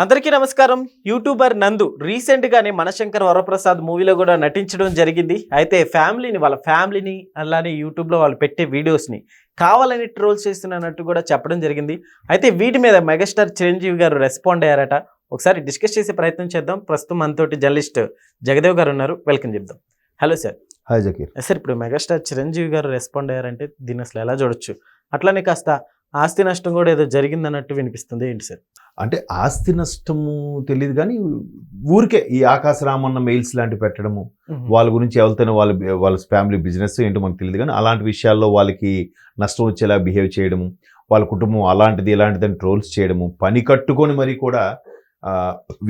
అందరికీ నమస్కారం. యూట్యూబర్ నందు రీసెంట్గానే మనశంకర్ వరప్రసాద్ మూవీలో కూడా నటించడం జరిగింది. అయితే వాళ్ళ ఫ్యామిలీని అలానే యూట్యూబ్లో వాళ్ళు పెట్టే వీడియోస్ని కావాలని ట్రోల్స్ చేస్తున్నట్టు కూడా చెప్పడం జరిగింది. అయితే వీటి మీద మెగాస్టార్ చిరంజీవి గారు రెస్పాండ్ అయ్యారట. ఒకసారి డిస్కస్ చేసే ప్రయత్నం చేద్దాం. ప్రస్తుతం మనతోటి జర్నలిస్ట్ జగదేవ్ గారు ఉన్నారు. వెల్కమ్ చెప్దాం. Hello sir. Hi Zakir. Sir, ఇప్పుడు మెగాస్టార్ చిరంజీవి గారు రెస్పాండ్ అయ్యారంటే దీన్ని అసలు ఎలా చూడొచ్చు? అట్లానే కాస్త ఆస్తి నష్టం కూడా ఏదో జరిగిందన్నట్టు వినిపిస్తుంది. ఏంటి సార్? అంటే ఆస్తి నష్టము తెలియదు కానీ ఊరికే ఈ ఆకాశ రామన్న మెయిల్స్ లాంటివి పెట్టడము, వాళ్ళ గురించి ఎవరితోనే వాళ్ళ ఫ్యామిలీ బిజినెస్ ఏంటో మనకు తెలియదు కానీ అలాంటి విషయాల్లో వాళ్ళకి నష్టం వచ్చేలా బిహేవ్ చేయడము, వాళ్ళ కుటుంబం అలాంటిది ఇలాంటిదని ట్రోల్స్ చేయడము, పని కట్టుకొని మరి కూడా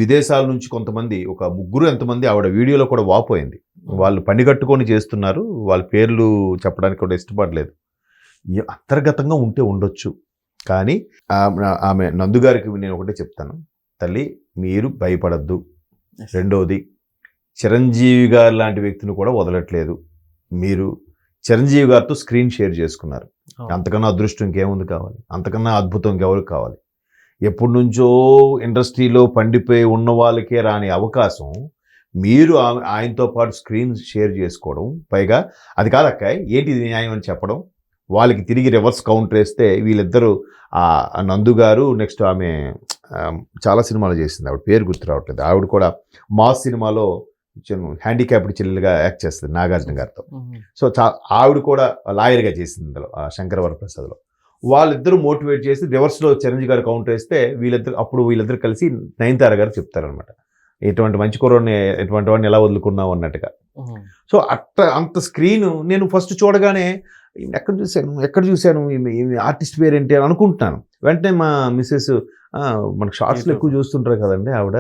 విదేశాల నుంచి కొంతమంది ఒక ముగ్గురు ఎంతమంది ఆవిడ వీడియోలో కూడా వాపోయింది. వాళ్ళు పని కట్టుకొని చేస్తున్నారు, వాళ్ళ పేర్లు చెప్పడానికి కూడా ఇష్టపడలేదు. అంతర్గతంగా ఉంటే ఉండొచ్చు కానీ ఆమె నందుగారికి నేను ఒకటే చెప్తాను, తల్లి మీరు భయపడద్దు. రెండవది, చిరంజీవి గారు లాంటి వ్యక్తిని కూడా వదలట్లేదు. మీరు చిరంజీవి గారితో స్క్రీన్ షేర్ చేసుకున్నారు. అంతకన్నా అదృష్టం ఇంకేముంది కావాలి? అంతకన్నా అద్భుతం ఇంకెవరికి కావాలి? ఎప్పటి నుంచో ఇండస్ట్రీలో పండిపోయి ఉన్న వాళ్ళకే రాని అవకాశం మీరు ఆయనతో పాటు స్క్రీన్ షేర్ చేసుకోవడం, పైగా అది కాదక్క ఏంటి ఇది న్యాయం అని చెప్పడం, వాళ్ళకి తిరిగి రివర్స్ కౌంటర్ వేస్తే వీళ్ళిద్దరూ నందు గారు నెక్స్ట్ ఆమె చాలా సినిమాలు చేసింది, ఆవిడ పేరు గుర్తు రావట్లేదు. ఆవిడ కూడా మాస్ సినిమాలో హ్యాండిక్యాప్డ్ చెల్లెలుగా యాక్ట్ చేస్తుంది నాగార్జున గారితో. సో ఆవిడ కూడా లాయర్గా చేసింది అందులో శంకర్ వరప్రసాద్లో. వాళ్ళిద్దరూ మోటివేట్ చేసి రివర్స్లో చిరంజీవి గారు కౌంటర్ వేస్తే వీళ్ళిద్దరు కలిసి నయనతార గారు చెప్తారనమాట, ఎటువంటి మంచి కుర్రోడిని ఎటువంటి వాడిని ఎలా వదులుకున్నావు అన్నట్టుగా. సో అంత స్క్రీన్ నేను ఫస్ట్ చూడగానే ఎక్కడ చూశాను ఈమె ఆర్టిస్ట్ పేరేంటి అని అనుకుంటున్నాను. వెంటనే మా మిస్సెస్ మనకు షార్ట్స్లో ఎక్కువ చూస్తుంటారు కదండి, ఆవిడ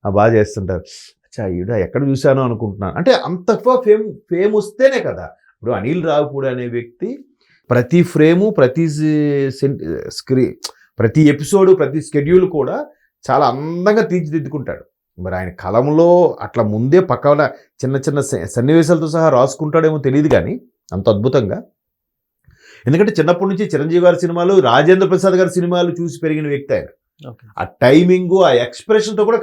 బాగా చేస్తుంటారు, అచ్చా ఈవిడ ఎక్కడ చూశాను అనుకుంటున్నాను. అంటే అంత ఫేమ్ వస్తేనే కదా. ఇప్పుడు అనిల్ రావిపూడి అనే వ్యక్తి ప్రతి ఫ్రేము, ప్రతి ఎపిసోడు, ప్రతి స్కెడ్యూల్ కూడా చాలా అందంగా తీర్చిదిద్దుకుంటాడు. మరి ఆయన కలంలో అట్లా ముందే పక్కన చిన్న చిన్న సన్నివేశాలతో సహా రాసుకుంటాడేమో తెలియదు కానీ అంత అద్భుతంగా. ఎందుకంటే చిన్నప్పటి నుంచి చిరంజీవి గారి సినిమాలు, రాజేంద్ర ప్రసాద్ గారి సినిమాలు చూసి పెరిగిన వ్యక్తి ఆయన. ఆ టైమింగు, ఆ ఎక్స్ప్రెషన్తో కూడా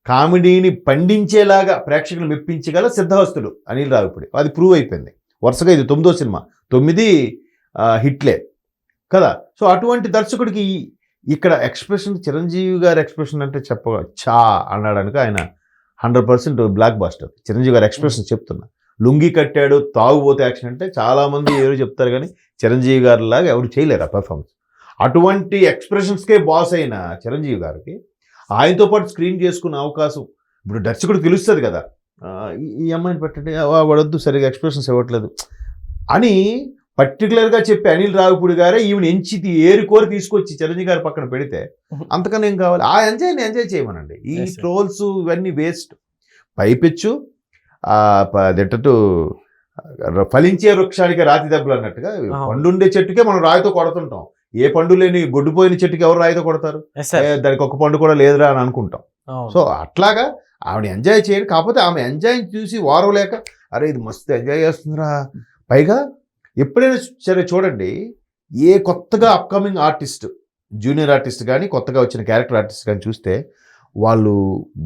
కామెడీని పండించేలాగా ప్రేక్షకులు మెప్పించగల సిద్ధహస్తుడు అనిల్ రావిపూడి. అది ప్రూవ్ అయిపోయింది. వరుసగా ఇది 9వ సినిమా, 9 హిట్లే కదా. సో అటువంటి దర్శకుడికి ఇక్కడ ఎక్స్ప్రెషన్, చిరంజీవి గారి ఎక్స్ప్రెషన్ అంటే చా అన్నాడానికి ఆయన 100% బ్లాక్ బాస్టర్. చిరంజీవి గారి ఎక్స్ప్రెషన్ చెప్తున్నా, లుంగి కట్టాడు తాగుబోతే యాక్షన్ అంటే చాలామంది ఎవరు చెప్తారు కానీ చిరంజీవి గారి లాగా ఎవరు చేయలేరు ఆ పెర్ఫార్మెన్స్. అటువంటి ఎక్స్ప్రెషన్స్కే బాస్ అయిన చిరంజీవి గారికి ఆయనతో పాటు స్క్రీన్ చేసుకునే అవకాశం ఇప్పుడు దర్శకుడికి తెలుస్తుంది కదా, ఈ అమ్మాయిని పెట్టండి, వాడొద్దు సరిగా ఎక్స్ప్రెషన్స్ ఇవ్వట్లేదు అని పర్టికులర్గా చెప్పి అనిల్ రావిపూడి గారే ఈవెన్ ఏరుకోరి తీసుకొచ్చి చిరంజీవి గారి పక్కన పెడితే అంతకన్నా ఏం కావాలి? ఆ ఎంజాయ్ చేయమనండి. ఈ ట్రోల్స్ ఇవన్నీ వేస్ట్. పైపెచ్చు అదేంటూ ఫలించే వృక్షానికి రాతి దెబ్బలు అన్నట్టుగా, పండుండే చెట్టుకే మనం రాయితో కొడుతుంటాం. ఏ పండు లేని గొడ్డుపోయిన చెట్టుకి ఎవరు రాయితో కొడతారు? దానికి ఒక పండు కూడా లేదురా అని అనుకుంటాం. సో అట్లాగా ఆవిడ ఎంజాయ్ చేయండి. కాకపోతే ఆమె ఎంజాయ్ చూసి వారం లేక అరే ఇది మస్తు ఎంజాయ్ చేస్తుందిరా. పైగా ఎప్పుడైనా సరే చూడండి, ఏ కొత్తగా అప్కమింగ్ ఆర్టిస్ట్, జూనియర్ ఆర్టిస్ట్ కానీ కొత్తగా వచ్చిన క్యారెక్టర్ ఆర్టిస్ట్ కానీ చూస్తే వాళ్ళు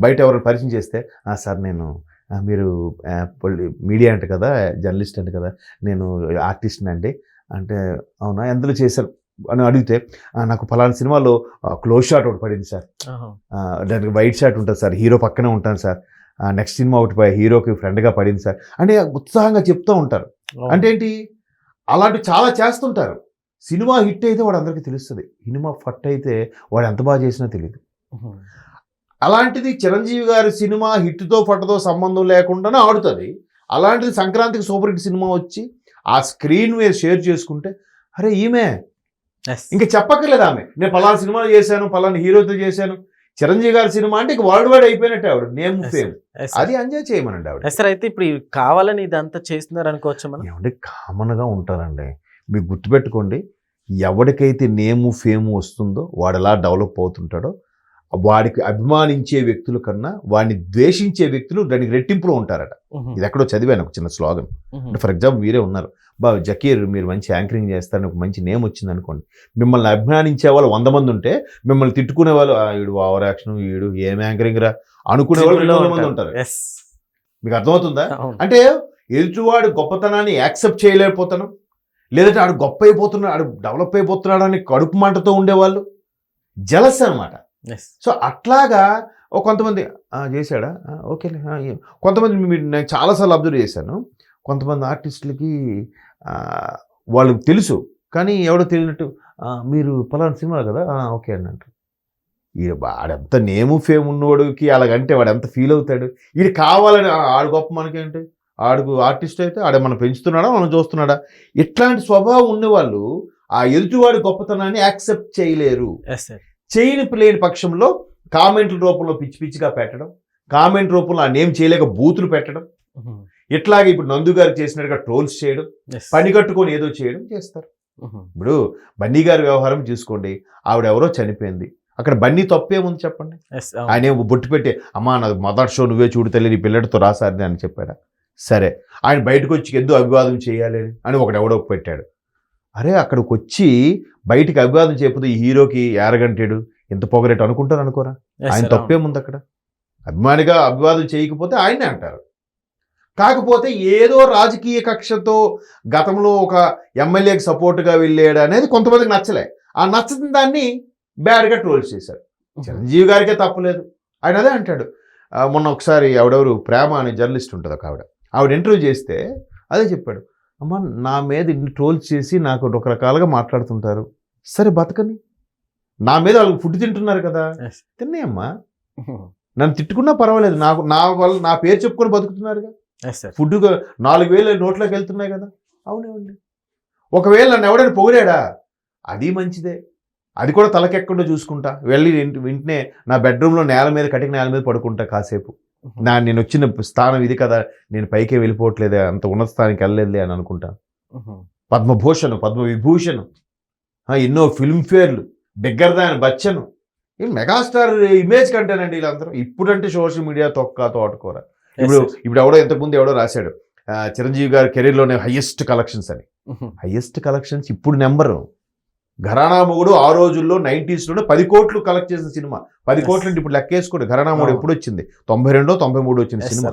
బయట ఎవరైనా పరిచయం చేస్తే, సార్ మీరు మీడియా అంట కదా, జర్నలిస్ట్ అంట కదా, నేను ఆర్టిస్ట్ని అండి అంటే, అవునా ఎందులో చేశారు అని అడిగితే, నాకు ఫలానా సినిమాలో క్లోజ్ షాట్ ఒకటి పడింది సార్, దానికి వైట్ షాట్ ఉంటుంది సార్, హీరో పక్కనే ఉంటాను సార్, నెక్స్ట్ సినిమా ఒకటి హీరోకి ఫ్రెండ్గా పడింది సార్ అంటే ఉత్సాహంగా చెప్తూ ఉంటారు. అంటే ఏంటి, అలాంటివి చాలా చేస్తుంటారు. సినిమా హిట్ అయితే వాడు అందరికీ తెలుస్తుంది, సినిమా ఫట్ అయితే వాడు ఎంత బాగా చేసినా తెలియదు. అలాంటిది చిరంజీవి గారి సినిమా హిట్తో ఫట్తో సంబంధం లేకుండానే ఆడుతుంది. అలాంటిది సంక్రాంతికి సూపర్ హిట్ సినిమా వచ్చి ఆ స్క్రీన్ మీద షేర్ చేసుకుంటే, అరే ఈమె ఇంకా చెప్పక్కర్లేదు, ఆమె నేను పలానా సినిమాలు చేశాను, పలానా హీరోతో చేశాను. చిరంజీవి గారి సినిమా అంటే ఇక వరల్డ్ వైడ్ అయిపోయినట్టే ఆవిడ నేమ్ ఫేమ్. అది ఎంజాయ్ చేయమనండి ఆవిడ. సార్, అయితే ఇప్పుడు కావాలని ఇదంతా చేస్తున్నారు అనుకోవచ్చు మనం? ఏమంటే కామన్గా ఉంటారండి. మీకు గుర్తుపెట్టుకోండి, ఎవరికైతే నేము ఫేము వస్తుందో వాడు ఎలా డెవలప్ అవుతుంటాడో వాడికి అభిమానించే వ్యక్తుల కన్నా వాడిని ద్వేషించే వ్యక్తులు దానికి రెట్టింపులో ఉంటారట. ఇది ఎక్కడో చదివాను ఒక చిన్న స్లోగన్. అంటే ఫర్ ఎగ్జాంపుల్ మీరే ఉన్నారు, జకీర్ మీరు మంచి యాంకరింగ్ చేస్తారని ఒక మంచి నేమ్ వచ్చింది అనుకోండి, మిమ్మల్ని అభిమానించే వాళ్ళు 100 మంది ఉంటే మిమ్మల్ని తిట్టుకునే వాళ్ళు వీడు ఓవర్ యాక్షన్, వీడు ఏం యాంకరింగ్ రా అనుకునే వాళ్ళు 200 మంది ఉంటారు. మీకు అర్థమవుతుందా? అంటే ఎదుటివాడు గొప్పతనాన్ని యాక్సెప్ట్ చేయలేకపోతాను, లేదంటే ఆడు గొప్ప అయిపోతున్నాడు, ఆడు డెవలప్ అయిపోతున్నాడు అని కడుపు మంటతో ఉండేవాళ్ళు జలస్ అనమాట. సో అట్లాగా కొంతమంది చేశాడా ఓకేలే. కొంతమంది నేను చాలాసార్లు అబ్జర్వ్ చేశాను, కొంతమంది ఆర్టిస్టులకి వాళ్ళకి తెలుసు కానీ ఎవడో తెలియనట్టు మీరు పలానా సినిమా కదా ఓకే అని అంటారు. వాడెంత నేము ఫేమ్ ఉన్నవాడికి అలాగంటే వాడు ఎంత ఫీల్ అవుతాడు, వీడు కావాలని ఆడు గొప్ప మనకేంటి, ఆడుకు ఆర్టిస్ట్ అయితే ఆడ మనం పెంచుతున్నాడా మనం చూస్తున్నాడా, ఇట్లాంటి స్వభావం ఉన్నవాళ్ళు ఆ ఎదుటివాడి గొప్పతనాన్ని యాక్సెప్ట్ చేయలేరు. లేని పక్షంలో కామెంట్ల రూపంలో పిచ్చి పిచ్చిగా పెట్టడం, కామెంట్ రూపంలో ఆ నేమ్ చేయలేక బూతులు పెట్టడం, ఇట్లాగే ఇప్పుడు నందు గారు చేసినట్టుగా ట్రోల్స్ చేయడం, పని కట్టుకొని ఏదో చేయడం చేస్తారు. ఇప్పుడు బన్నీ గారి వ్యవహారం చూసుకోండి, ఆవిడ ఎవరో చనిపోయింది, అక్కడ బన్నీ తప్పేముంది చెప్పండి. ఆయన బొట్టు పెట్టి అమ్మా నాకు మొదటి షో నువ్వే చూడు తల్లి నీ పిల్లడితో రాసారని అని చెప్పాడా? సరే, ఆయన బయటకు వచ్చి ఎందుకు అభివాదం చేయాలి అని ఒకడెవడో పెట్టాడు. అరే అక్కడికి వచ్చి బయటికి అభివాదం చేయకపోతే ఈ హీరోకి ఏరగంటాడు ఎంత పొగరేటు అనుకుంటారు అనుకోరా? ఆయన తప్పేముంది అక్కడ? అభిమానిగా అభివాదం చేయకపోతే ఆయనే అంటారు. కాకపోతే ఏదో రాజకీయ కక్షతో గతంలో ఒక ఎమ్మెల్యేకి సపోర్ట్గా వెళ్ళాడు అనేది కొంతమందికి నచ్చలే, ఆ నచ్చని దాన్ని బ్యాడ్గా ట్రోల్స్ చేశారు. చిరంజీవి గారికే తప్పలేదు, ఆయన అదే అంటాడు. మొన్న ఒకసారి ఆవిడెవరు ప్రేమ అనే జర్నలిస్ట్ ఉంటుంది ఒక ఆవిడ ఇంటర్వ్యూ చేస్తే అదే చెప్పాడు, అమ్మ నా మీద ఇన్ని ట్రోల్స్ చేసి నాకు రకరకాలుగా మాట్లాడుతుంటారు, సరే బతకని, నా మీద వాళ్ళకి ఫుడ్ తింటున్నారు కదా తిన్నాయమ్మా, నన్ను తిట్టుకున్నా పర్వాలేదు, నాకు నా పేరు చెప్పుకొని బతుకుతున్నారుగా, ఫుడ్ 4,000 నోట్లోకి వెళ్తున్నాయి కదా. అవునేమండి, ఒకవేళ నన్ను ఎవడైనా పొగిడాడా అది మంచిదే, అది కూడా తలకెక్కకుండా చూసుకుంటా, వెళ్ళి వెంటనే నా బెడ్రూమ్లో కటిక నేల మీద పడుకుంటా కాసేపు, నేను వచ్చిన స్థానం ఇది కదా, నేను పైకే వెళ్ళిపోవట్లేదే, అంత ఉన్నత స్థానానికి వెళ్ళలేదులే అని అనుకుంటా. పద్మభూషణ్, పద్మవిభూషణ్, ఎన్నో ఫిల్మ్ఫేర్లు, బిగ్గర్ దాన్ బచ్చన్, ఈ మెగాస్టార్ ఇమేజ్ కంటేనండి వీళ్ళందరూ. ఇప్పుడంటే సోషల్ మీడియా తోటకూర. ఇప్పుడు ఇంతకుముందు ఎవడో రాశాడు చిరంజీవి గారి కెరీర్లోనే హైయెస్ట్ కలెక్షన్స్ అని. హైయెస్ట్ కలెక్షన్స్ ఇప్పుడు నెంబరు. ఘరానా మొగుడు ఆ రోజుల్లో 90s 10 కోట్లు కలెక్ట్ చేసిన సినిమా. 10 కోట్లు అంటే ఇప్పుడు లెక్కేసుకోండి. ఘరానా మొగుడు ఎప్పుడు వచ్చింది? 92, 93 వచ్చిన సినిమా.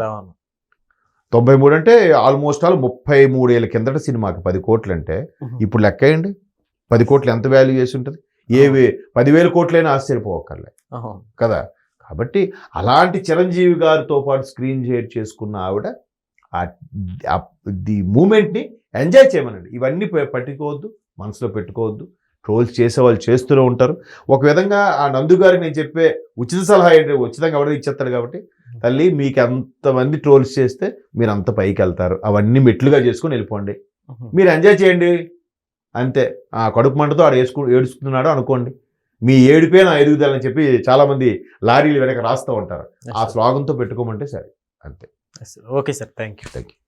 93 అంటే ఆల్మోస్ట్ 33 ఏళ్ళ కిందట సినిమాకి 10 కోట్లు అంటే ఇప్పుడు లెక్కేయండి 10 కోట్లు ఎంత వాల్యూ చేసి ఉంటుంది. 10,000 కోట్లైనా ఆశ్చర్యపోవక్కర్లే కదా. కాబట్టి అలాంటి చిరంజీవి గారితో పాటు స్క్రీన్ షేర్ చేసుకున్న ఆవిడ ది మూమెంట్ని ఎంజాయ్ చేయమనండి. ఇవన్నీ పట్టుకోవద్దు, మనసులో పెట్టుకోవద్దు. ట్రోల్స్ చేసేవాళ్ళు చేస్తూనే ఉంటారు. ఒక విధంగా ఆ నందు గారికి నేను చెప్పే ఉచిత సలహా ఏంటి, ఉచితంగా ఎవడో ఇచ్చేస్తాడు కాబట్టి, తల్లి మీకు ఎంతమంది ట్రోల్స్ చేస్తే మీరు అంత పైకి వెళ్తారు, అవన్నీ మెట్లుగా చేసుకొని వెళ్ళిపోండి, మీరు ఎంజాయ్ చేయండి అంతే. ఆ కడుపు మంటతో ఆడు ఏడుస్తున్నాడు అనుకోండి, మీ ఏడుపే నా ఎదుగుదలని చెప్పి చాలామంది లారీలు వెనక రాస్తూ ఉంటారు. ఆ స్లోగన్తో పెట్టుకోమంటే సరే అంతే. Okay sir, thank you.